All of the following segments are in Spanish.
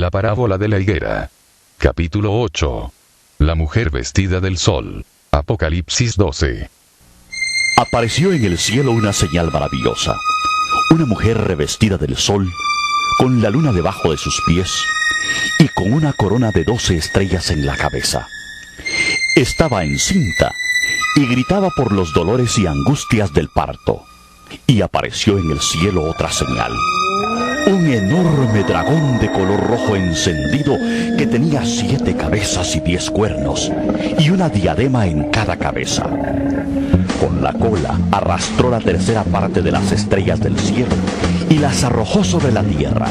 La parábola de la higuera. Capítulo 8. La mujer vestida del sol. Apocalipsis 12. Apareció en el cielo una señal maravillosa. Una mujer revestida del sol, con la luna debajo de sus pies, y con una corona de 12 estrellas en la cabeza. Estaba encinta, y gritaba por los dolores y angustias del parto. Y apareció en el cielo otra señal. Un enorme dragón de color rojo encendido que tenía 7 cabezas y 10 cuernos, y una diadema en cada cabeza. Con la cola arrastró la tercera parte de las estrellas del cielo y las arrojó sobre la tierra.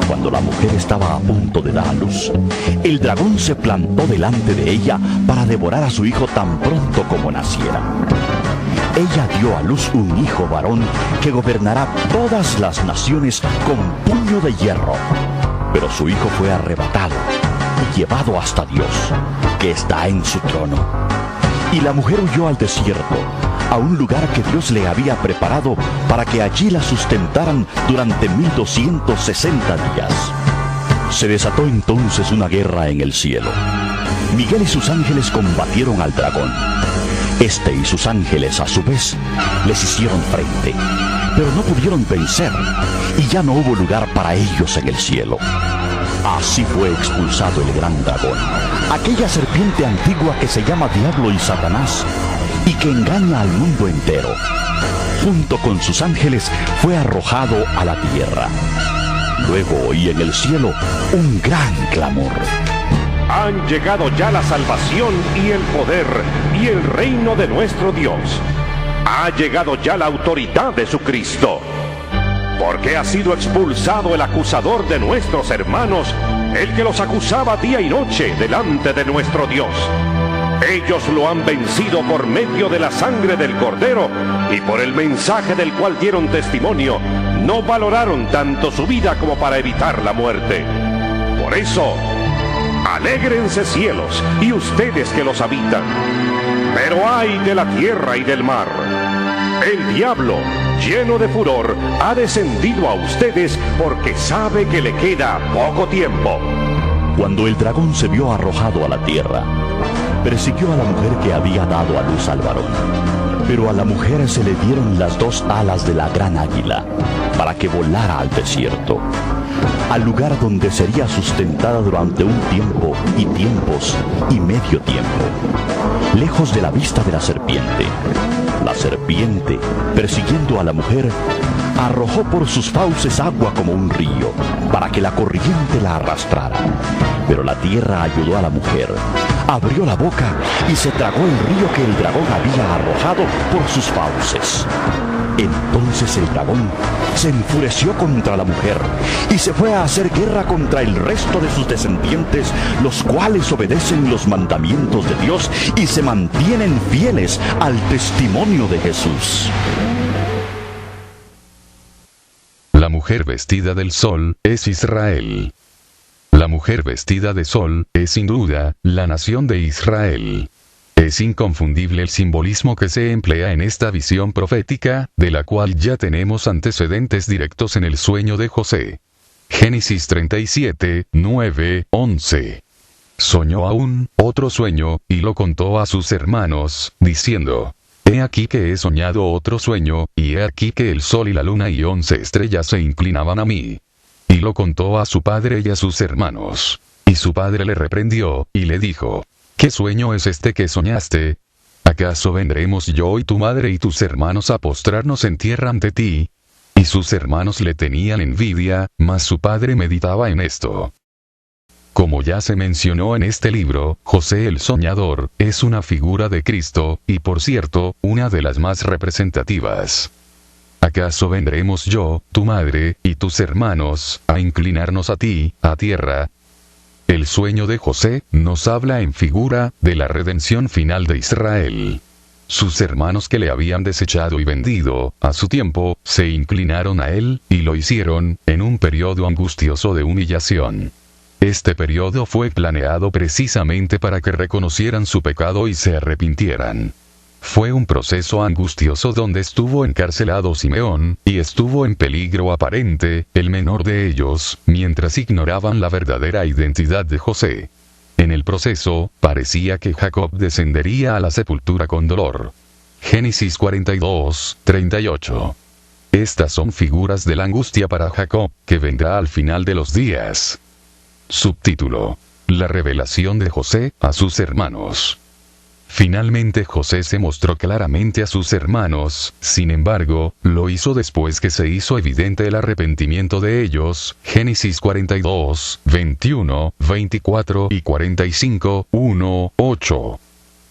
Cuando la mujer estaba a punto de dar a luz, el dragón se plantó delante de ella para devorar a su hijo tan pronto como naciera. Ella dio a luz un hijo varón que gobernará todas las naciones con puño de hierro. Pero su hijo fue arrebatado y llevado hasta Dios, que está en su trono. Y la mujer huyó al desierto, a un lugar que Dios le había preparado para que allí la sustentaran durante 1260 días. Se desató entonces una guerra en el cielo. Miguel y sus ángeles combatieron al dragón. Este y sus ángeles, a su vez, les hicieron frente, pero no pudieron vencer, y ya no hubo lugar para ellos en el cielo. Así fue expulsado el gran dragón, aquella serpiente antigua que se llama Diablo y Satanás, y que engaña al mundo entero. Junto con sus ángeles fue arrojado a la tierra. Luego oí en el cielo un gran clamor. Han llegado ya la salvación y el poder y el reino de nuestro Dios. Ha llegado ya la autoridad de su Cristo. Porque ha sido expulsado el acusador de nuestros hermanos, el que los acusaba día y noche delante de nuestro Dios. Ellos lo han vencido por medio de la sangre del Cordero y por el mensaje del cual dieron testimonio. No valoraron tanto su vida como para evitar la muerte. Por eso, alégrense cielos y ustedes que los habitan. Pero ay de la tierra y del mar. El diablo, lleno de furor, ha descendido a ustedes porque sabe que le queda poco tiempo. Cuando el dragón se vio arrojado a la tierra, persiguió a la mujer que había dado a luz al varón. Pero a la mujer se le dieron las 2 alas de la gran águila para que volara al desierto, al lugar donde sería sustentada durante un tiempo y tiempos y medio tiempo, lejos de la vista de la serpiente. La serpiente, persiguiendo a la mujer, arrojó por sus fauces agua como un río, para que la corriente la arrastrara. Pero la tierra ayudó a la mujer, abrió la boca y se tragó el río que el dragón había arrojado por sus fauces. Entonces el dragón se enfureció contra la mujer y se fue a hacer guerra contra el resto de sus descendientes, los cuales obedecen los mandamientos de Dios y se mantienen fieles al testimonio de Jesús. La mujer vestida del sol es Israel. La mujer vestida de sol es sin duda la nación de Israel. Es inconfundible el simbolismo que se emplea en esta visión profética, de la cual ya tenemos antecedentes directos en el sueño de José. Génesis 37, 9, 11. Soñó aún otro sueño, y lo contó a sus hermanos, diciendo: He aquí que he soñado otro sueño, y he aquí que el sol y la luna y 11 estrellas se inclinaban a mí. Y lo contó a su padre y a sus hermanos. Y su padre le reprendió, y le dijo: ¿Qué sueño es este que soñaste? ¿Acaso vendremos yo y tu madre y tus hermanos a postrarnos en tierra ante ti? Y sus hermanos le tenían envidia, mas su padre meditaba en esto. Como ya se mencionó en este libro, José el soñador es una figura de Cristo, y por cierto, una de las más representativas. ¿Acaso vendremos yo, tu madre, y tus hermanos, a inclinarnos a ti, a tierra? El sueño de José nos habla en figura de la redención final de Israel. Sus hermanos que le habían desechado y vendido, a su tiempo, se inclinaron a él, y lo hicieron, en un periodo angustioso de humillación. Este periodo fue planeado precisamente para que reconocieran su pecado y se arrepintieran. Fue un proceso angustioso donde estuvo encarcelado Simeón, y estuvo en peligro aparente, el menor de ellos, mientras ignoraban la verdadera identidad de José. En el proceso, parecía que Jacob descendería a la sepultura con dolor. Génesis 42, 38. Estas son figuras de la angustia para Jacob, que vendrá al final de los días. Subtítulo: La revelación de José a sus hermanos. Finalmente José se mostró claramente a sus hermanos, sin embargo, lo hizo después que se hizo evidente el arrepentimiento de ellos. Génesis 42, 21, 24 y 45, 1, 8.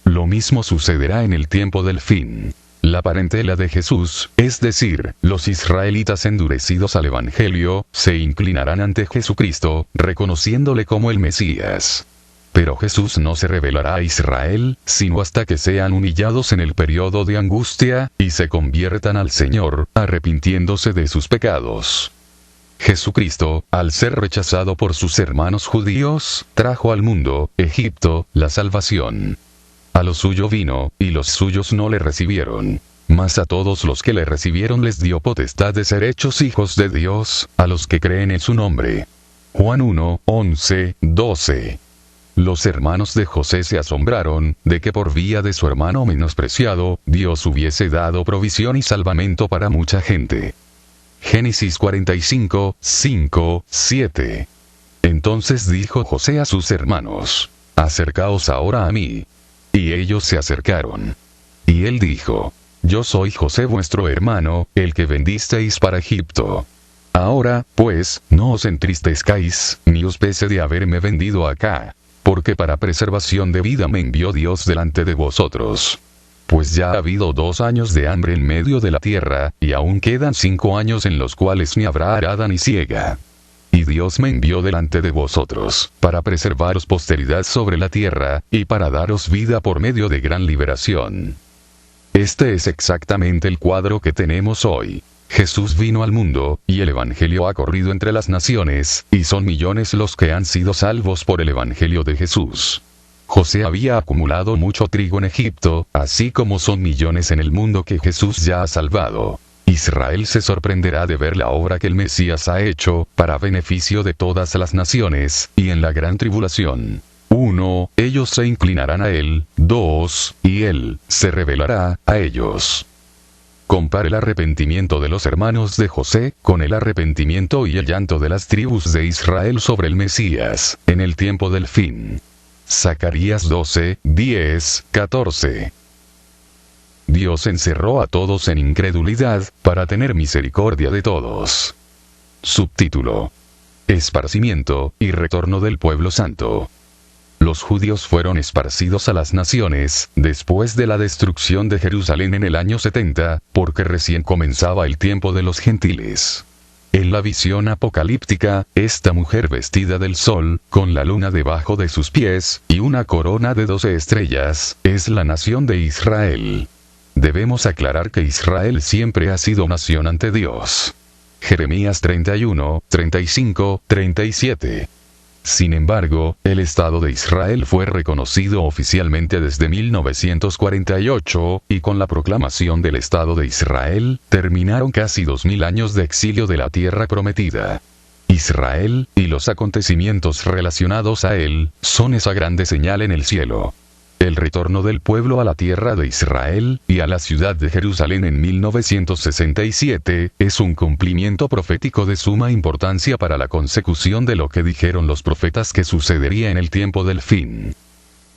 Lo mismo sucederá en el tiempo del fin. La parentela de Jesús, es decir, los israelitas endurecidos al Evangelio, se inclinarán ante Jesucristo, reconociéndole como el Mesías. Pero Jesús no se revelará a Israel, sino hasta que sean humillados en el periodo de angustia, y se conviertan al Señor, arrepintiéndose de sus pecados. Jesucristo, al ser rechazado por sus hermanos judíos, trajo al mundo, Egipto, la salvación. A lo suyo vino, y los suyos no le recibieron. Mas a todos los que le recibieron les dio potestad de ser hechos hijos de Dios, a los que creen en su nombre. Juan 1, 11, 12. Los hermanos de José se asombraron, de que por vía de su hermano menospreciado, Dios hubiese dado provisión y salvamento para mucha gente. Génesis 45, 5, 7. Entonces dijo José a sus hermanos: Acercaos ahora a mí. Y ellos se acercaron. Y él dijo: Yo soy José vuestro hermano, el que vendisteis para Egipto. Ahora, pues, no os entristezcáis, ni os pese de haberme vendido acá. Porque para preservación de vida me envió Dios delante de vosotros. Pues ya ha habido 2 años de hambre en medio de la tierra, y aún quedan 5 años en los cuales ni habrá arada ni siega. Y Dios me envió delante de vosotros, para preservaros posteridad sobre la tierra, y para daros vida por medio de gran liberación. Este es exactamente el cuadro que tenemos hoy. Jesús vino al mundo, y el Evangelio ha corrido entre las naciones, y son millones los que han sido salvos por el Evangelio de Jesús. José había acumulado mucho trigo en Egipto, así como son millones en el mundo que Jesús ya ha salvado. Israel se sorprenderá de ver la obra que el Mesías ha hecho, para beneficio de todas las naciones, y en la gran tribulación. 1. Ellos se inclinarán a él. 2. Y él se revelará a ellos. Compare el arrepentimiento de los hermanos de José, con el arrepentimiento y el llanto de las tribus de Israel sobre el Mesías, en el tiempo del fin. Zacarías 12, 10, 14. Dios encerró a todos en incredulidad, para tener misericordia de todos. Subtítulo: Esparcimiento y retorno del pueblo santo. Los judíos fueron esparcidos a las naciones, después de la destrucción de Jerusalén en el año 70, porque recién comenzaba el tiempo de los gentiles. En la visión apocalíptica, esta mujer vestida del sol, con la luna debajo de sus pies, y una corona de 12 estrellas, es la nación de Israel. Debemos aclarar que Israel siempre ha sido nación ante Dios. Jeremías 31, 35, 37. Sin embargo, el Estado de Israel fue reconocido oficialmente desde 1948, y con la proclamación del Estado de Israel, terminaron casi 2000 años de exilio de la tierra prometida. Israel, y los acontecimientos relacionados a él, son esa grande señal en el cielo. El retorno del pueblo a la tierra de Israel, y a la ciudad de Jerusalén en 1967, es un cumplimiento profético de suma importancia para la consecución de lo que dijeron los profetas que sucedería en el tiempo del fin.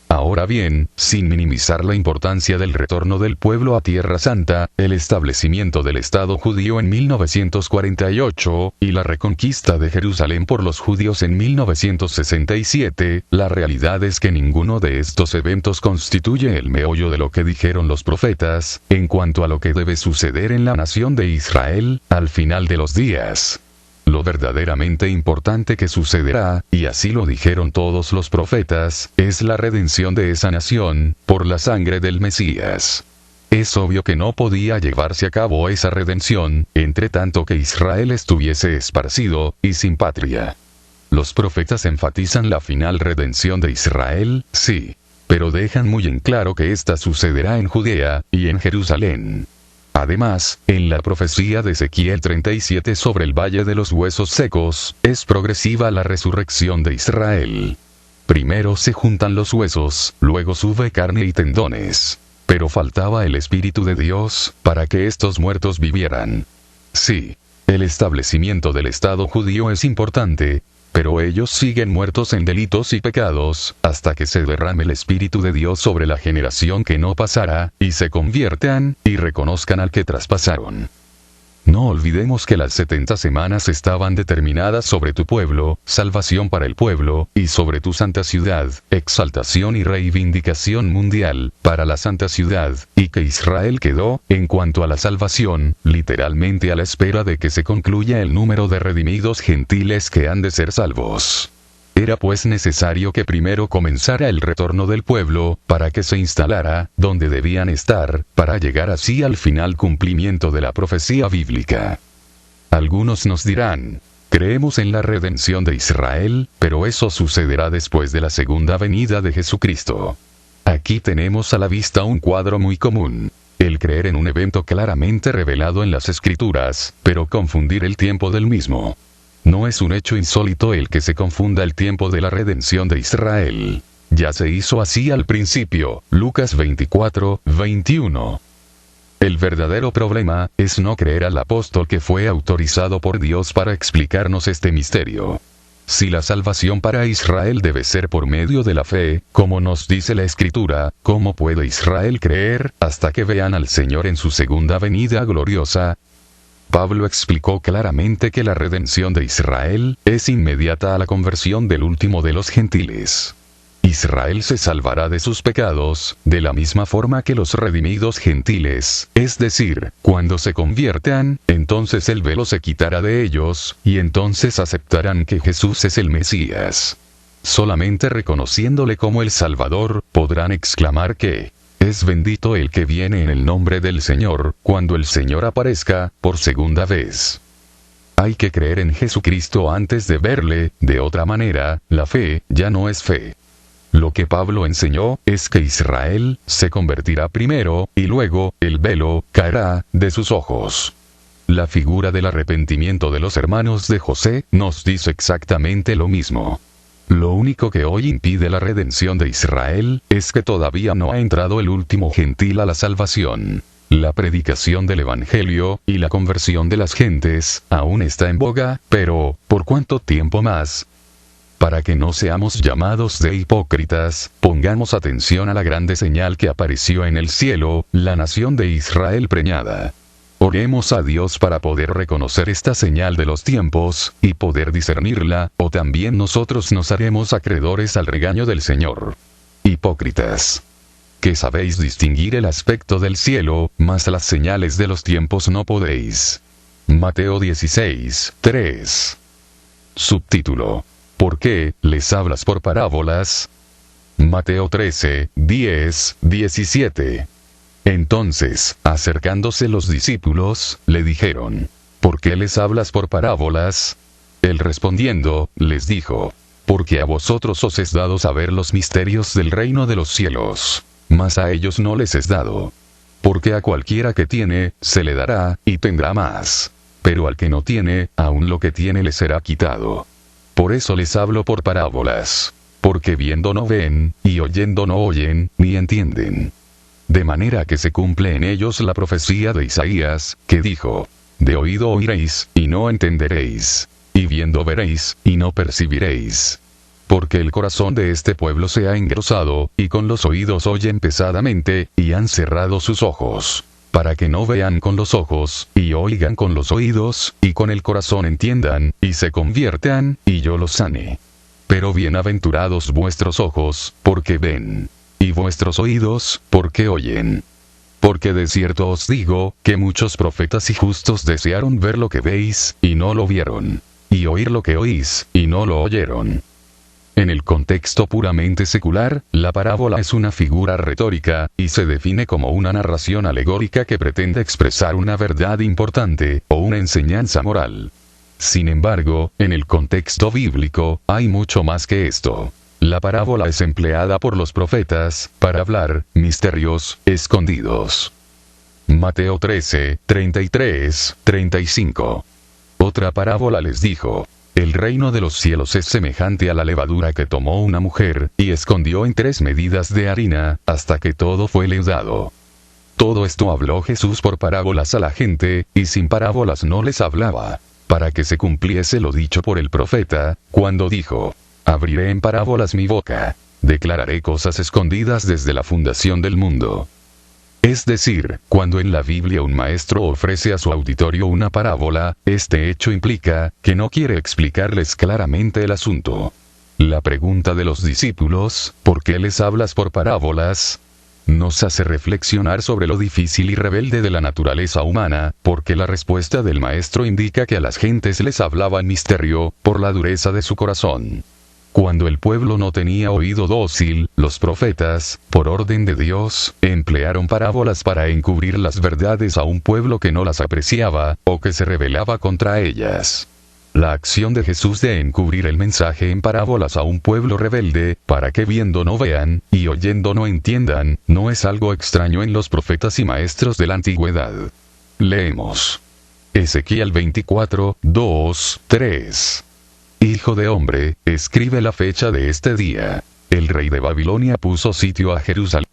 Ahora bien, sin minimizar la importancia del retorno del pueblo a Tierra Santa, el establecimiento del Estado judío en 1948, y la reconquista de Jerusalén por los judíos en 1967, la realidad es que ninguno de estos eventos constituye el meollo de lo que dijeron los profetas, en cuanto a lo que debe suceder en la nación de Israel, al final de los días. Lo verdaderamente importante que sucederá, y así lo dijeron todos los profetas, es la redención de esa nación, por la sangre del Mesías. Es obvio que no podía llevarse a cabo esa redención, entre tanto que Israel estuviese esparcido, y sin patria. Los profetas enfatizan la final redención de Israel, sí. pero dejan muy en claro que ésta sucederá en Judea y en Jerusalén. Además, en la profecía de Ezequiel 37 sobre el valle de los huesos secos, es progresiva la resurrección de Israel. Primero se juntan los huesos, luego sube carne y tendones. Pero faltaba el Espíritu de Dios, para que estos muertos vivieran. Sí, el establecimiento del Estado judío es importante, pero ellos siguen muertos en delitos y pecados, hasta que se derrame el Espíritu de Dios sobre la generación que no pasará, y se conviertan, y reconozcan al que traspasaron. No olvidemos que las 70 semanas estaban determinadas sobre tu pueblo, salvación para el pueblo, y sobre tu santa ciudad, exaltación y reivindicación mundial, para la santa ciudad, y que Israel quedó, en cuanto a la salvación, literalmente a la espera de que se concluya el número de redimidos gentiles que han de ser salvos. Era pues necesario que primero comenzara el retorno del pueblo, para que se instalara, donde debían estar, para llegar así al final cumplimiento de la profecía bíblica. Algunos nos dirán, creemos en la redención de Israel, pero eso sucederá después de la segunda venida de Jesucristo. Aquí tenemos a la vista un cuadro muy común. El creer en un evento claramente revelado en las Escrituras, pero confundir el tiempo del mismo. No es un hecho insólito el que se confunda el tiempo de la redención de Israel. Ya se hizo así al principio, Lucas 24:21. El verdadero problema es no creer al apóstol que fue autorizado por Dios para explicarnos este misterio. Si la salvación para Israel debe ser por medio de la fe, como nos dice la Escritura, ¿cómo puede Israel creer hasta que vean al Señor en su segunda venida gloriosa? Pablo explicó claramente que la redención de Israel es inmediata a la conversión del último de los gentiles. Israel se salvará de sus pecados, de la misma forma que los redimidos gentiles, es decir, cuando se conviertan, entonces el velo se quitará de ellos, y entonces aceptarán que Jesús es el Mesías. Solamente reconociéndole como el Salvador, podrán exclamar que es bendito el que viene en el nombre del Señor, cuando el Señor aparezca, por segunda vez. Hay que creer en Jesucristo antes de verle, de otra manera, la fe ya no es fe. Lo que Pablo enseñó es que Israel se convertirá primero, y luego, el velo caerá de sus ojos. La figura del arrepentimiento de los hermanos de José nos dice exactamente lo mismo. Lo único que hoy impide la redención de Israel es que todavía no ha entrado el último gentil a la salvación. La predicación del Evangelio y la conversión de las gentes aún está en boga, pero ¿por cuánto tiempo más? Para que no seamos llamados de hipócritas, pongamos atención a la grande señal que apareció en el cielo, la nación de Israel preñada. Oremos a Dios para poder reconocer esta señal de los tiempos, y poder discernirla, o también nosotros nos haremos acreedores al regaño del Señor. Hipócritas, que sabéis distinguir el aspecto del cielo, mas las señales de los tiempos no podéis. Mateo 16:3. Subtítulo: ¿Por qué les hablas por parábolas? Mateo 13:10-17. Entonces, acercándose los discípulos, le dijeron: ¿Por qué les hablas por parábolas? Él respondiendo, les dijo: Porque a vosotros os es dado saber los misterios del reino de los cielos, mas a ellos no les es dado. Porque a cualquiera que tiene, se le dará, y tendrá más. Pero al que no tiene, aun lo que tiene le será quitado. Por eso les hablo por parábolas. Porque viendo no ven, y oyendo no oyen, ni entienden. De manera que se cumple en ellos la profecía de Isaías, que dijo: De oído oiréis, y no entenderéis. Y viendo veréis, y no percibiréis. Porque el corazón de este pueblo se ha engrosado, y con los oídos oyen pesadamente, y han cerrado sus ojos. Para que no vean con los ojos, y oigan con los oídos, y con el corazón entiendan, y se conviertan, y yo los sane. Pero bienaventurados vuestros ojos, porque ven. Y vuestros oídos, porque oyen. Porque de cierto os digo, que muchos profetas y justos desearon ver lo que veis, y no lo vieron. Y oír lo que oís, y no lo oyeron. En el contexto puramente secular, la parábola es una figura retórica, y se define como una narración alegórica que pretende expresar una verdad importante, o una enseñanza moral. Sin embargo, en el contexto bíblico, hay mucho más que esto. La parábola es empleada por los profetas para hablar misterios escondidos. Mateo 13, 33, 35. Otra parábola les dijo: el reino de los cielos es semejante a la levadura que tomó una mujer y escondió en 3 medidas de harina, hasta que todo fue leudado. Todo esto habló Jesús por parábolas a la gente, y sin parábolas no les hablaba, para que se cumpliese lo dicho por el profeta, cuando dijo: abriré en parábolas mi boca, declararé cosas escondidas desde la fundación del mundo. Es decir, cuando en la Biblia un maestro ofrece a su auditorio una parábola, este hecho implica que no quiere explicarles claramente el asunto. La pregunta de los discípulos, ¿por qué les hablas por parábolas?, nos hace reflexionar sobre lo difícil y rebelde de la naturaleza humana, porque la respuesta del maestro indica que a las gentes les hablaba en misterio, por la dureza de su corazón. Cuando el pueblo no tenía oído dócil, los profetas, por orden de Dios, emplearon parábolas para encubrir las verdades a un pueblo que no las apreciaba, o que se rebelaba contra ellas. La acción de Jesús de encubrir el mensaje en parábolas a un pueblo rebelde, para que viendo no vean, y oyendo no entiendan, no es algo extraño en los profetas y maestros de la antigüedad. Leemos. Ezequiel 24, 2, 3. Hijo de hombre, escribe la fecha de este día. El rey de Babilonia puso sitio a Jerusalén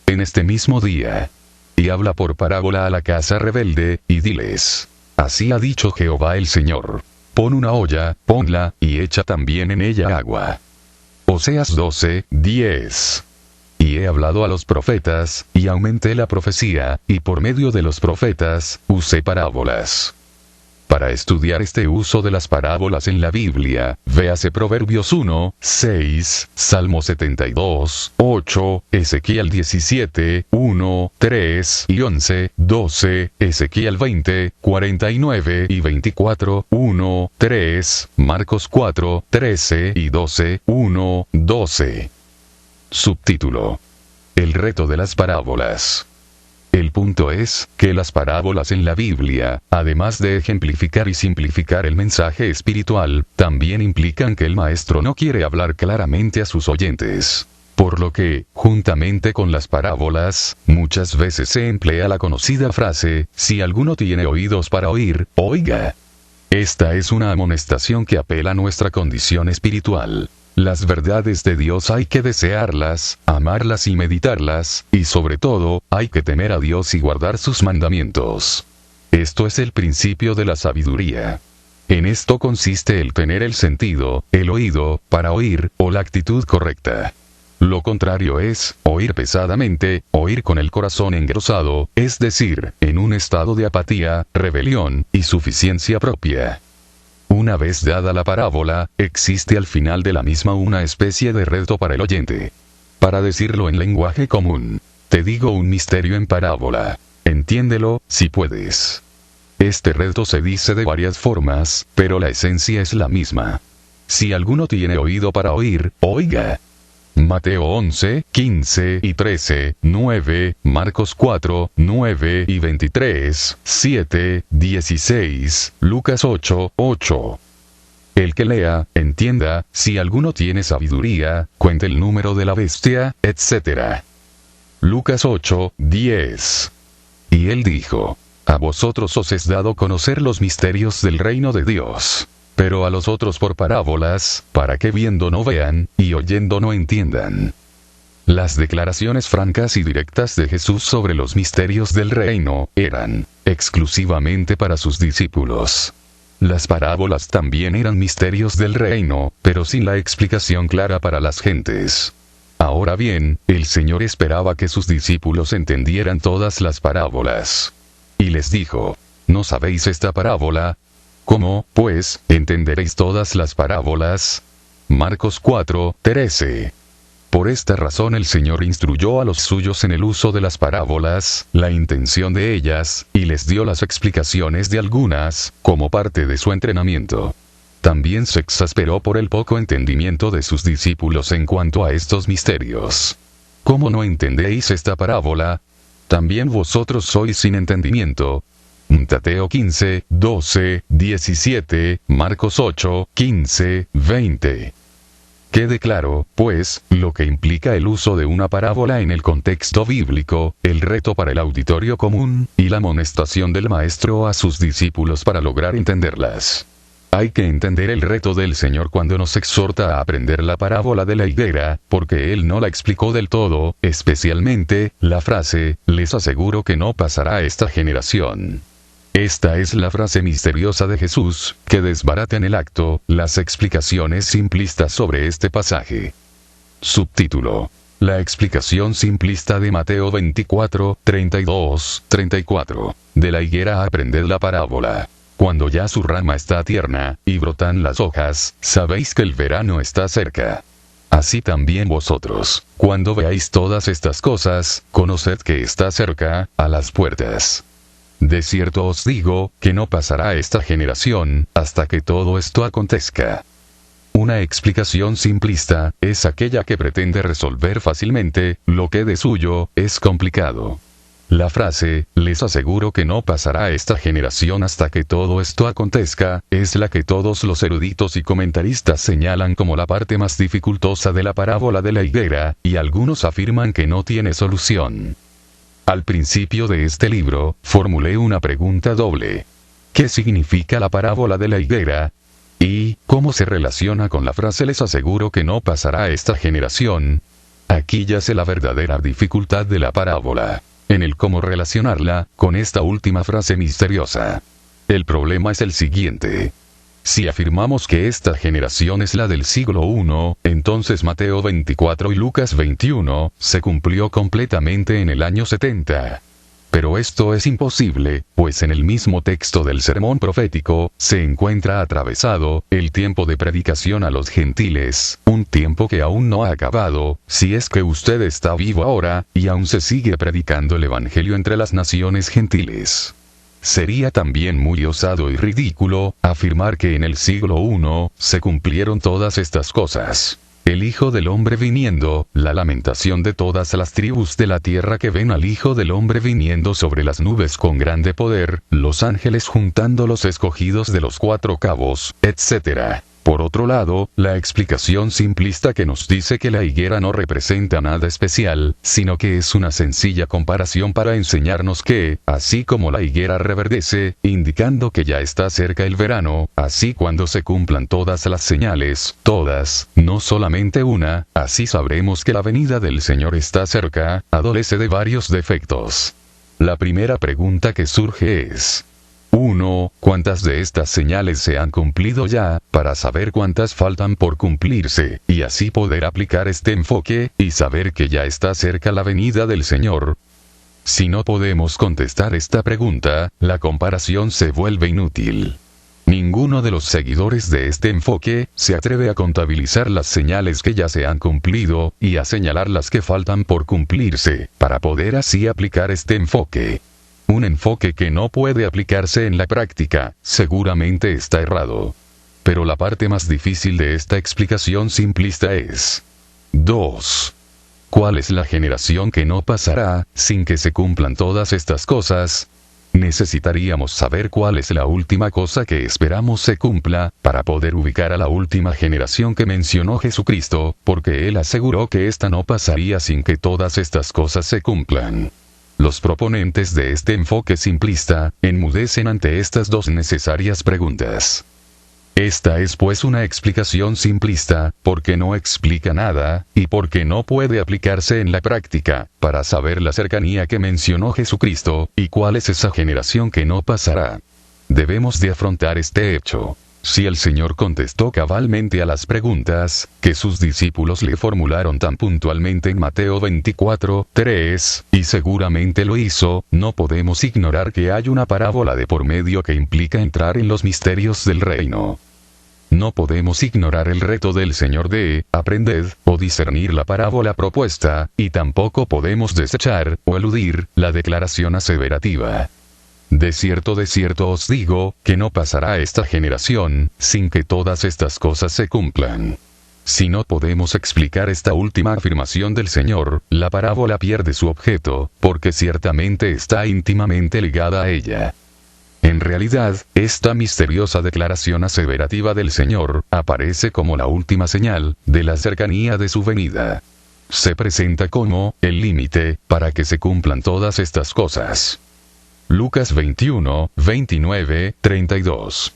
en este mismo día. Y habla por parábola a la casa rebelde, y diles: así ha dicho Jehová el Señor. Pon una olla, ponla, y echa también en ella agua. Oseas 12, 10. Y he hablado a los profetas, y aumenté la profecía, y por medio de los profetas, usé parábolas. Para estudiar este uso de las parábolas en la Biblia, véase Proverbios 1, 6, Salmo 72, 8, Ezequiel 17, 1, 3 y 11, 12, Ezequiel 20, 49 y 24, 1, 3, Marcos 4, 13 y 12, 1, 12. Subtítulo: el reto de las parábolas. El punto es, que las parábolas en la Biblia, además de ejemplificar y simplificar el mensaje espiritual, también implican que el maestro no quiere hablar claramente a sus oyentes. Por lo que, juntamente con las parábolas, muchas veces se emplea la conocida frase: si alguno tiene oídos para oír, oiga. Esta es una amonestación que apela a nuestra condición espiritual. Las verdades de Dios hay que desearlas, amarlas y meditarlas, y sobre todo, hay que temer a Dios y guardar sus mandamientos. Esto es el principio de la sabiduría. En esto consiste el tener el sentido, el oído, para oír, o la actitud correcta. Lo contrario es, oír pesadamente, oír con el corazón engrosado, es decir, en un estado de apatía, rebelión, y suficiencia propia. Una vez dada la parábola, existe al final de la misma una especie de reto para el oyente. Para decirlo en lenguaje común, te digo un misterio en parábola. Entiéndelo, si puedes. Este reto se dice de varias formas, pero la esencia es la misma. Si alguno tiene oído para oír, oiga. Mateo 11, 15 y 13, 9, Marcos 4, 9 y 23, 7, 16, Lucas 8, 8. El que lea, entienda, si alguno tiene sabiduría, cuente el número de la bestia, etc. Lucas 8, 10. Y él dijo: a vosotros os es dado conocer los misterios del reino de Dios. Pero a los otros por parábolas, para que viendo no vean, y oyendo no entiendan. Las declaraciones francas y directas de Jesús sobre los misterios del reino, eran exclusivamente para sus discípulos. Las parábolas también eran misterios del reino, pero sin la explicación clara para las gentes. Ahora bien, el Señor esperaba que sus discípulos entendieran todas las parábolas. Y les dijo: ¿no sabéis esta parábola? ¿Cómo, pues, entenderéis todas las parábolas? Marcos 4, 13. Por esta razón el Señor instruyó a los suyos en el uso de las parábolas, la intención de ellas, y les dio las explicaciones de algunas, como parte de su entrenamiento. También se exasperó por el poco entendimiento de sus discípulos en cuanto a estos misterios. ¿Cómo no entendéis esta parábola? También vosotros sois sin entendimiento. Mateo 15, 12, 17, Marcos 8, 15, 20. Quede claro, pues, lo que implica el uso de una parábola en el contexto bíblico, el reto para el auditorio común, y la amonestación del maestro a sus discípulos para lograr entenderlas. Hay que entender el reto del Señor cuando nos exhorta a aprender la parábola de la higuera, porque Él no la explicó del todo, especialmente, la frase, les aseguro que no pasará esta generación. Esta es la frase misteriosa de Jesús, que desbarata en el acto, las explicaciones simplistas sobre este pasaje. Subtítulo: La explicación simplista de Mateo 24, 32, 34. De la higuera aprended la parábola. Cuando ya su rama está tierna, y brotan las hojas, sabéis que el verano está cerca. Así también vosotros, cuando veáis todas estas cosas, conoced que está cerca, a las puertas. De cierto os digo, que no pasará esta generación, hasta que todo esto acontezca. Una explicación simplista, es aquella que pretende resolver fácilmente, lo que de suyo, es complicado. La frase, les aseguro que no pasará esta generación hasta que todo esto acontezca, es la que todos los eruditos y comentaristas señalan como la parte más dificultosa de la parábola de la higuera, y algunos afirman que no tiene solución. Al principio de este libro, formulé una pregunta doble. ¿Qué significa la parábola de la higuera? ¿Y cómo se relaciona con la frase les aseguro que no pasará esta generación? Aquí yace la verdadera dificultad de la parábola, en el cómo relacionarla con esta última frase misteriosa. El problema es el siguiente. Si afirmamos que esta generación es la del siglo I, entonces Mateo 24 y Lucas 21 se cumplió completamente en el año 70. Pero esto es imposible, pues en el mismo texto del sermón profético, se encuentra atravesado el tiempo de predicación a los gentiles, un tiempo que aún no ha acabado, si es que usted está vivo ahora, y aún se sigue predicando el evangelio entre las naciones gentiles. Sería también muy osado y ridículo afirmar que en el siglo I se cumplieron todas estas cosas. El Hijo del Hombre viniendo, la lamentación de todas las tribus de la tierra que ven al Hijo del Hombre viniendo sobre las nubes con grande poder, los ángeles juntando los escogidos de los 4 cabos, etc. Por otro lado, la explicación simplista que nos dice que la higuera no representa nada especial, sino que es una sencilla comparación para enseñarnos que, así como la higuera reverdece, indicando que ya está cerca el verano, así cuando se cumplan todas las señales, todas, no solamente una, así sabremos que la venida del Señor está cerca, adolece de varios defectos. La primera pregunta que surge es: 1. ¿Cuántas de estas señales se han cumplido ya, para saber cuántas faltan por cumplirse, y así poder aplicar este enfoque, y saber que ya está cerca la venida del Señor? Si no podemos contestar esta pregunta, la comparación se vuelve inútil. Ninguno de los seguidores de este enfoque se atreve a contabilizar las señales que ya se han cumplido, y a señalar las que faltan por cumplirse, para poder así aplicar este enfoque. Un enfoque que no puede aplicarse en la práctica, seguramente está errado. Pero la parte más difícil de esta explicación simplista es: 2. ¿Cuál es la generación que no pasará, sin que se cumplan todas estas cosas? Necesitaríamos saber cuál es la última cosa que esperamos se cumpla, para poder ubicar a la última generación que mencionó Jesucristo, porque Él aseguró que ésta no pasaría sin que todas estas cosas se cumplan. Los proponentes de este enfoque simplista, enmudecen ante estas dos necesarias preguntas. Esta es pues una explicación simplista, porque no explica nada, y porque no puede aplicarse en la práctica, para saber la cercanía que mencionó Jesucristo, y cuál es esa generación que no pasará. Debemos de afrontar este hecho. Si el Señor contestó cabalmente a las preguntas que sus discípulos le formularon tan puntualmente en Mateo 24, 3, y seguramente lo hizo, no podemos ignorar que hay una parábola de por medio que implica entrar en los misterios del reino. No podemos ignorar el reto del Señor de aprended o discernir la parábola propuesta, y tampoco podemos desechar o eludir la declaración aseverativa. De cierto os digo, que no pasará esta generación, sin que todas estas cosas se cumplan. Si no podemos explicar esta última afirmación del Señor, la parábola pierde su objeto, porque ciertamente está íntimamente ligada a ella. En realidad, esta misteriosa declaración aseverativa del Señor aparece como la última señal de la cercanía de su venida. Se presenta como el límite para que se cumplan todas estas cosas. Lucas 21, 29, 32.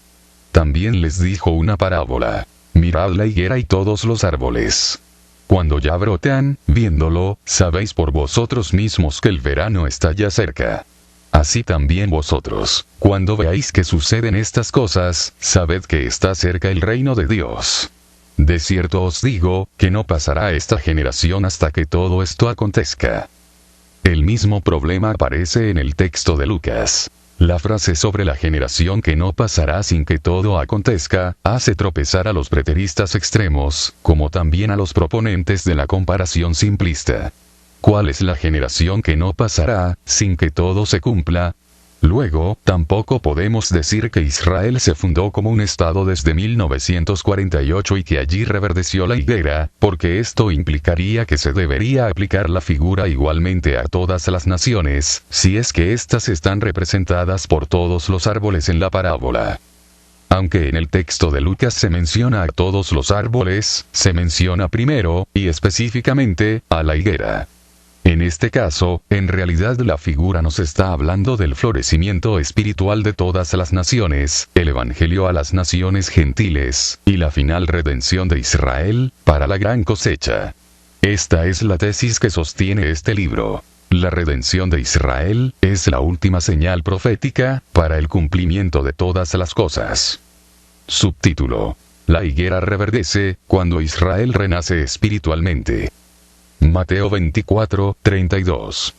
También les dijo una parábola. Mirad la higuera y todos los árboles. Cuando ya brotan, viéndolo, sabéis por vosotros mismos que el verano está ya cerca. Así también vosotros, cuando veáis que suceden estas cosas, sabed que está cerca el reino de Dios. De cierto os digo, que no pasará esta generación hasta que todo esto acontezca. El mismo problema aparece en el texto de Lucas. La frase sobre la generación que no pasará sin que todo acontezca, hace tropezar a los preteristas extremos, como también a los proponentes de la comparación simplista. ¿Cuál es la generación que no pasará, sin que todo se cumpla? Luego, tampoco podemos decir que Israel se fundó como un estado desde 1948 y que allí reverdeció la higuera, porque esto implicaría que se debería aplicar la figura igualmente a todas las naciones, si es que éstas están representadas por todos los árboles en la parábola. Aunque en el texto de Lucas se menciona a todos los árboles, se menciona primero, y específicamente, a la higuera. En este caso, en realidad la figura nos está hablando del florecimiento espiritual de todas las naciones, el evangelio a las naciones gentiles, y la final redención de Israel, para la gran cosecha. Esta es la tesis que sostiene este libro. La redención de Israel es la última señal profética para el cumplimiento de todas las cosas. Subtítulo: La higuera reverdece cuando Israel renace espiritualmente. Mateo 24, 32.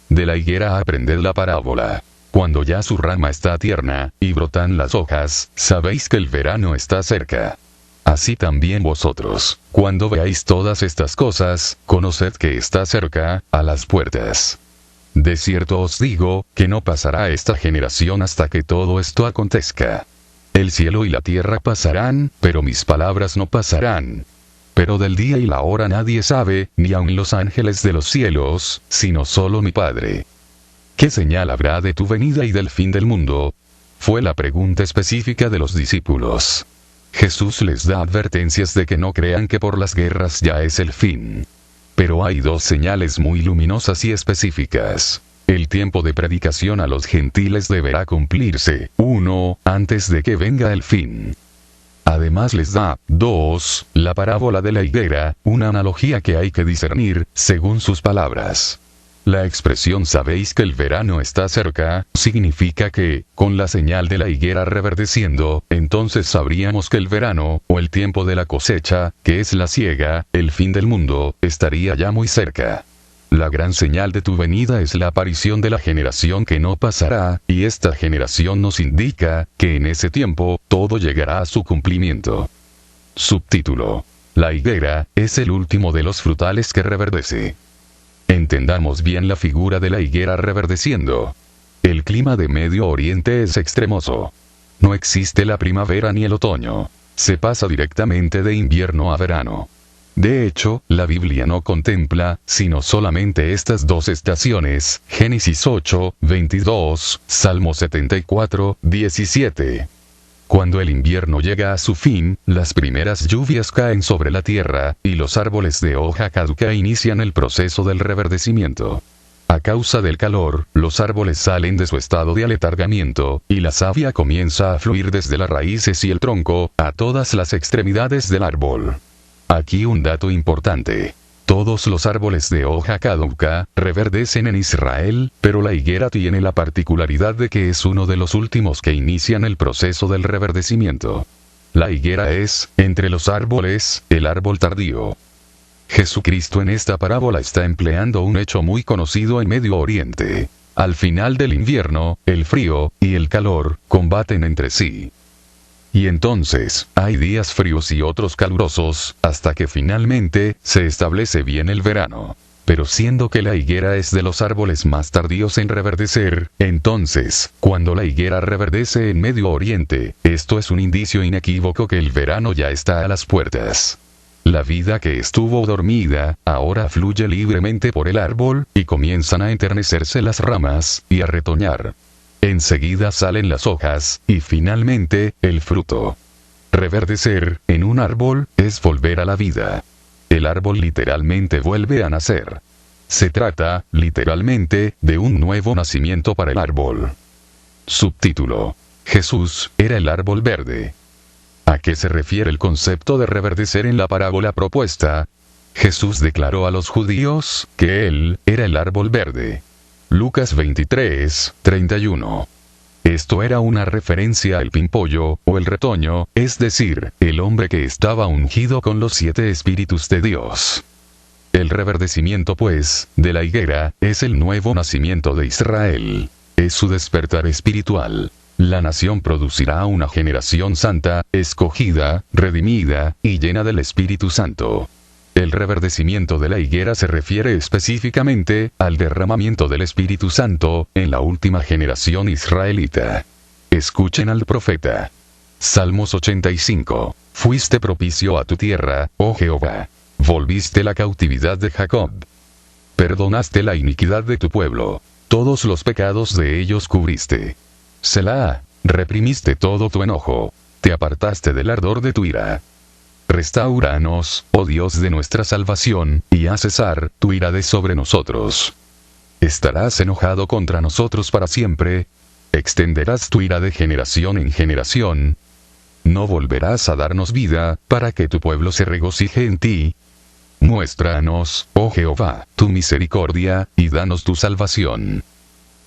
De la higuera aprended la parábola. Cuando ya su rama está tierna, y brotan las hojas, sabéis que el verano está cerca. Así también vosotros, cuando veáis todas estas cosas, conoced que está cerca, a las puertas. De cierto os digo, que no pasará esta generación hasta que todo esto acontezca. El cielo y la tierra pasarán, pero mis palabras no pasarán. Pero del día y la hora nadie sabe, ni aun los ángeles de los cielos, sino solo mi Padre. ¿Qué señal habrá de tu venida y del fin del mundo? Fue la pregunta específica de los discípulos. Jesús les da advertencias de que no crean que por las guerras ya es el fin. Pero hay dos señales muy luminosas y específicas. El tiempo de predicación a los gentiles deberá cumplirse, 1, antes de que venga el fin. Además les da, 2, la parábola de la higuera, una analogía que hay que discernir, según sus palabras. La expresión sabéis que el verano está cerca, significa que, con la señal de la higuera reverdeciendo, entonces sabríamos que el verano, o el tiempo de la cosecha, que es la siega, el fin del mundo, estaría ya muy cerca. La gran señal de tu venida es la aparición de la generación que no pasará, y esta generación nos indica, que en ese tiempo, todo llegará a su cumplimiento. Subtítulo: La higuera, es el último de los frutales que reverdece. Entendamos bien la figura de la higuera reverdeciendo. El clima de Medio Oriente es extremoso. No existe la primavera ni el otoño. Se pasa directamente de invierno a verano. De hecho, la Biblia no contempla, sino solamente estas dos estaciones, Génesis 8, 22, Salmo 74, 17. Cuando el invierno llega a su fin, las primeras lluvias caen sobre la tierra, y los árboles de hoja caduca inician el proceso del reverdecimiento. A causa del calor, los árboles salen de su estado de aletargamiento, y la savia comienza a fluir desde las raíces y el tronco, a todas las extremidades del árbol. Aquí un dato importante. Todos los árboles de hoja caduca reverdecen en Israel, pero la higuera tiene la particularidad de que es uno de los últimos que inician el proceso del reverdecimiento. La higuera es, entre los árboles, el árbol tardío. Jesucristo en esta parábola está empleando un hecho muy conocido en Medio Oriente. Al final del invierno, el frío y el calor combaten entre sí. Y entonces, hay días fríos y otros calurosos, hasta que finalmente, se establece bien el verano. Pero siendo que la higuera es de los árboles más tardíos en reverdecer, entonces, cuando la higuera reverdece en Medio Oriente, esto es un indicio inequívoco que el verano ya está a las puertas. La vida que estuvo dormida, ahora fluye libremente por el árbol, y comienzan a enternecerse las ramas, y a retoñar. enseguida salen las hojas, y finalmente, el fruto. Reverdecer, en un árbol, es volver a la vida. El árbol literalmente vuelve a nacer. Se trata, literalmente, de un nuevo nacimiento para el árbol. Subtítulo: Jesús era el árbol verde. ¿A qué se refiere el concepto de reverdecer en la parábola propuesta? Jesús declaró a los judíos que Él era el árbol verde. Lucas 23:31. Esto era una referencia al pimpollo, o el retoño, es decir, el hombre que estaba ungido con los 7 espíritus de Dios. El reverdecimiento, pues, de la higuera, es el nuevo nacimiento de Israel. Es su despertar espiritual. La nación producirá una generación santa, escogida, redimida, y llena del Espíritu Santo. El reverdecimiento de la higuera se refiere específicamente al derramamiento del Espíritu Santo en la última generación israelita. Escuchen al profeta. Salmos 85. Fuiste propicio a tu tierra, oh Jehová. Volviste la cautividad de Jacob. Perdonaste la iniquidad de tu pueblo. Todos los pecados de ellos cubriste. Selah, reprimiste todo tu enojo. Te apartaste del ardor de tu ira. Restaúranos, oh Dios de nuestra salvación, y haz cesar tu ira de sobre nosotros. ¿Estarás enojado contra nosotros para siempre? ¿Extenderás tu ira de generación en generación? ¿No volverás a darnos vida, para que tu pueblo se regocije en ti? Muéstranos, oh Jehová, tu misericordia, y danos tu salvación.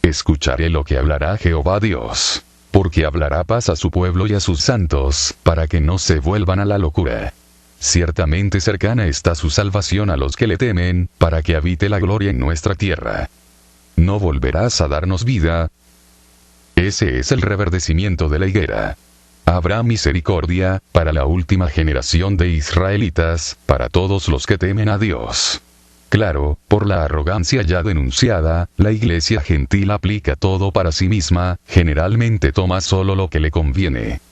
Escucharé lo que hablará Jehová Dios. Porque hablará paz a su pueblo y a sus santos, para que no se vuelvan a la locura. Ciertamente cercana está su salvación a los que le temen, para que habite la gloria en nuestra tierra. ¿No volverás a darnos vida? Ese es el reverdecimiento de la higuera. Habrá misericordia, para la última generación de israelitas, para todos los que temen a Dios. Claro, por la arrogancia ya denunciada, la iglesia gentil aplica todo para sí misma, generalmente toma solo lo que le conviene.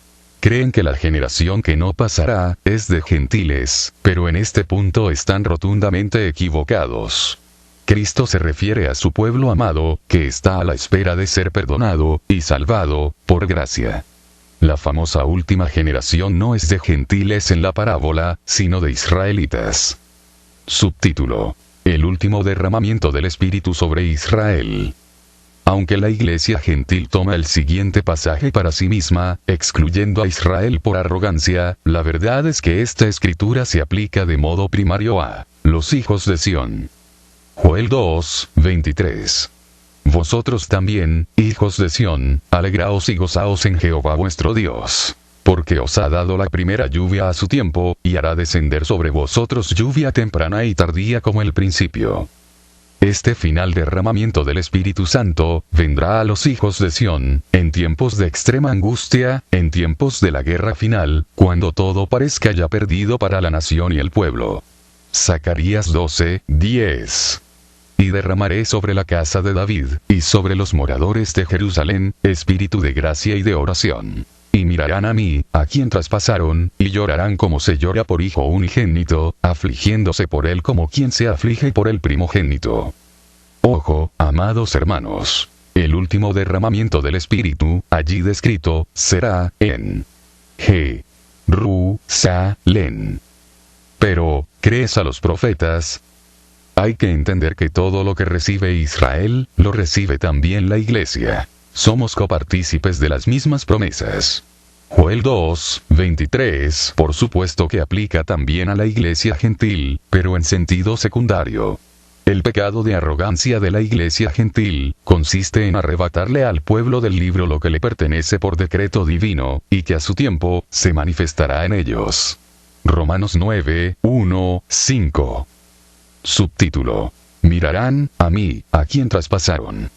Creen que la generación que no pasará, es de gentiles, pero en este punto están rotundamente equivocados. Cristo se refiere a su pueblo amado, que está a la espera de ser perdonado, y salvado, por gracia. La famosa última generación no es de gentiles en la parábola, sino de israelitas. Subtítulo: El último derramamiento del Espíritu sobre Israel. Aunque la iglesia gentil toma el siguiente pasaje para sí misma, excluyendo a Israel por arrogancia, la verdad es que esta escritura se aplica de modo primario a los hijos de Sión. Joel 2:23. Vosotros también, hijos de Sión, alegraos y gozaos en Jehová vuestro Dios. Porque os ha dado la primera lluvia a su tiempo, y hará descender sobre vosotros lluvia temprana y tardía como el principio. Este final derramamiento del Espíritu Santo, vendrá a los hijos de Sión, en tiempos de extrema angustia, en tiempos de la guerra final, cuando todo parezca ya perdido para la nación y el pueblo. Zacarías 12:10. Y derramaré sobre la casa de David, y sobre los moradores de Jerusalén, espíritu de gracia y de oración. Y mirarán a mí, a quien traspasaron, y llorarán como se llora por hijo unigénito, afligiéndose por él como quien se aflige por el primogénito. Ojo, amados hermanos. El último derramamiento del Espíritu, allí descrito, será en Jerusalén. Pero, ¿crees a los profetas? Hay que entender que todo lo que recibe Israel, lo recibe también la iglesia. Somos copartícipes de las mismas promesas. Joel 2:23, por supuesto que aplica también a la iglesia gentil, pero en sentido secundario. El pecado de arrogancia de la iglesia gentil, consiste en arrebatarle al pueblo del libro lo que le pertenece por decreto divino, y que a su tiempo, se manifestará en ellos. Romanos 9:1-5. Subtítulo: Mirarán a mí, a quien traspasaron.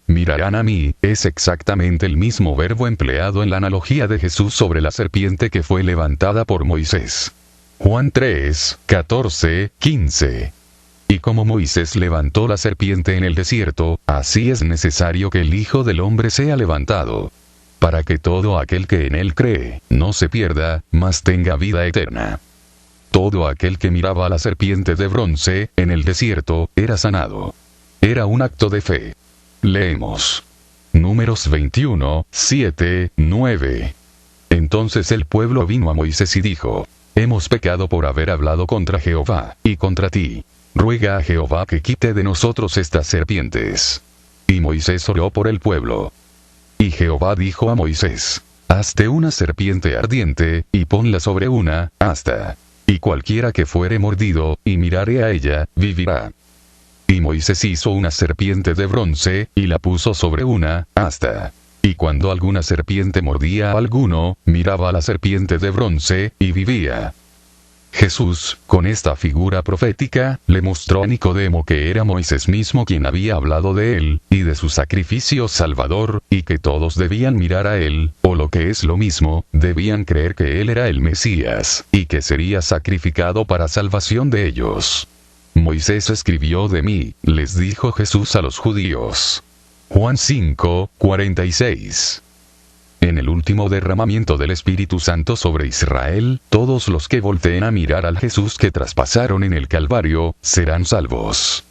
Mirarán a mí, es exactamente el mismo verbo empleado en la analogía de Jesús sobre la serpiente que fue levantada por Moisés. Juan 3:14-15. Y como Moisés levantó la serpiente en el desierto, así es necesario que el Hijo del Hombre sea levantado, para que todo aquel que en él cree, no se pierda, mas tenga vida eterna. Todo aquel que miraba a la serpiente de bronce, en el desierto, era sanado. Era un acto de fe. Leemos. Números 21, 7, 9. Entonces el pueblo vino a Moisés y dijo: hemos pecado por haber hablado contra Jehová, y contra ti. Ruega a Jehová que quite de nosotros estas serpientes. Y Moisés oró por el pueblo. Y Jehová dijo a Moisés: hazte una serpiente ardiente, y ponla sobre una asta. Y cualquiera que fuere mordido, y mirare a ella, vivirá. Y Moisés hizo una serpiente de bronce, y la puso sobre una asta. Y cuando alguna serpiente mordía a alguno, miraba a la serpiente de bronce, y vivía. Jesús, con esta figura profética, le mostró a Nicodemo que era Moisés mismo quien había hablado de él, y de su sacrificio salvador, y que todos debían mirar a él, o lo que es lo mismo, debían creer que él era el Mesías, y que sería sacrificado para salvación de ellos. Moisés escribió de mí, les dijo Jesús a los judíos. Juan 5, 46. En el último derramamiento del Espíritu Santo sobre Israel, todos los que volteen a mirar al Jesús que traspasaron en el Calvario, serán salvos.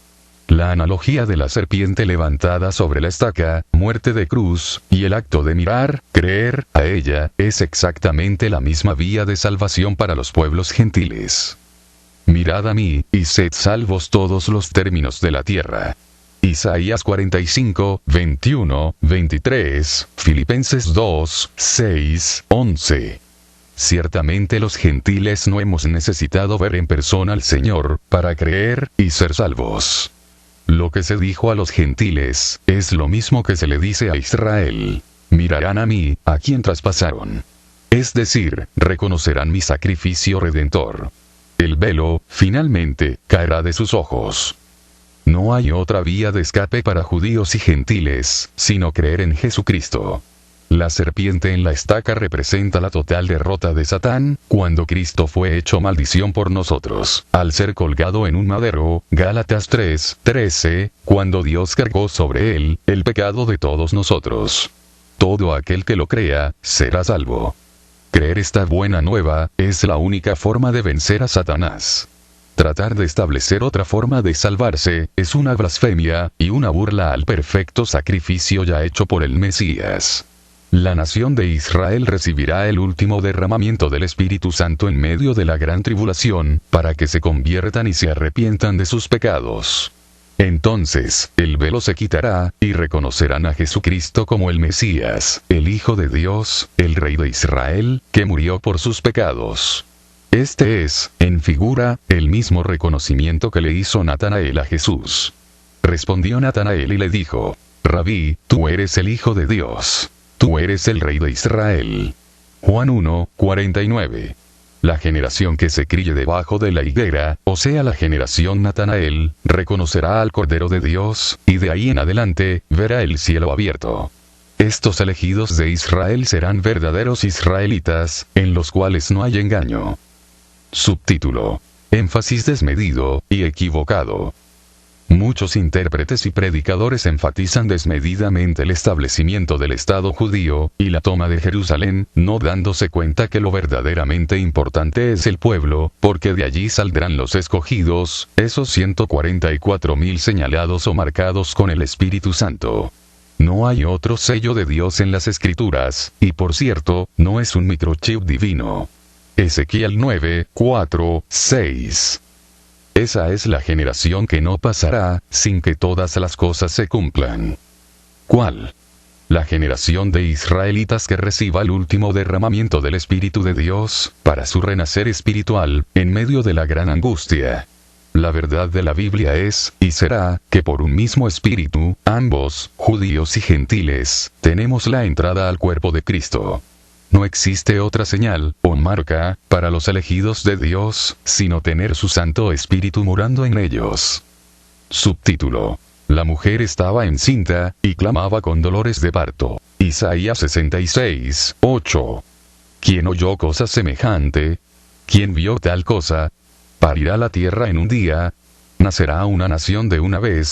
La analogía de la serpiente levantada sobre la estaca, muerte de cruz, y el acto de mirar, creer, a ella, es exactamente la misma vía de salvación para los pueblos gentiles. Mirad a mí, y sed salvos todos los términos de la tierra. Isaías 45, 21, 23, Filipenses 2, 6, 11. Ciertamente los gentiles no hemos necesitado ver en persona al Señor, para creer, y ser salvos. Lo que se dijo a los gentiles, es lo mismo que se le dice a Israel. Mirarán a mí, a quien traspasaron. Es decir, reconocerán mi sacrificio redentor. El velo, finalmente, caerá de sus ojos. No hay otra vía de escape para judíos y gentiles, sino creer en Jesucristo. La serpiente en la estaca representa la total derrota de Satán, cuando Cristo fue hecho maldición por nosotros, al ser colgado en un madero, Gálatas 3, 13, cuando Dios cargó sobre él, el pecado de todos nosotros. Todo aquel que lo crea, será salvo. Creer esta buena nueva, es la única forma de vencer a Satanás. Tratar de establecer otra forma de salvarse, es una blasfemia, y una burla al perfecto sacrificio ya hecho por el Mesías. La nación de Israel recibirá el último derramamiento del Espíritu Santo en medio de la gran tribulación, para que se conviertan y se arrepientan de sus pecados. Entonces, el velo se quitará, y reconocerán a Jesucristo como el Mesías, el Hijo de Dios, el Rey de Israel, que murió por sus pecados. Este es, en figura, el mismo reconocimiento que le hizo Natanael a Jesús. Respondió Natanael y le dijo: Rabí, tú eres el Hijo de Dios. Tú eres el Rey de Israel. Juan 1, 49. La generación que se críe debajo de la higuera, o sea la generación Natanael, reconocerá al Cordero de Dios, y de ahí en adelante, verá el cielo abierto. Estos elegidos de Israel serán verdaderos israelitas, en los cuales no hay engaño. Subtítulo: énfasis desmedido y equivocado. Muchos intérpretes y predicadores enfatizan desmedidamente el establecimiento del Estado judío, y la toma de Jerusalén, no dándose cuenta que lo verdaderamente importante es el pueblo, porque de allí saldrán los escogidos, esos 144,000 señalados o marcados con el Espíritu Santo. No hay otro sello de Dios en las Escrituras, y por cierto, no es un microchip divino. Ezequiel 9, 4, 6. Esa es la generación que no pasará, sin que todas las cosas se cumplan. ¿Cuál? La generación de israelitas que reciba el último derramamiento del Espíritu de Dios, para su renacer espiritual, en medio de la gran angustia. La verdad de la Biblia es, y será, que por un mismo Espíritu, ambos, judíos y gentiles, tenemos la entrada al cuerpo de Cristo. No existe otra señal, o marca, para los elegidos de Dios, sino tener su Santo Espíritu morando en ellos. Subtítulo: la mujer estaba encinta, y clamaba con dolores de parto. Isaías 66, 8. ¿Quién oyó cosa semejante? ¿Quién vio tal cosa? ¿Parirá la tierra en un día? ¿Nacerá una nación de una vez?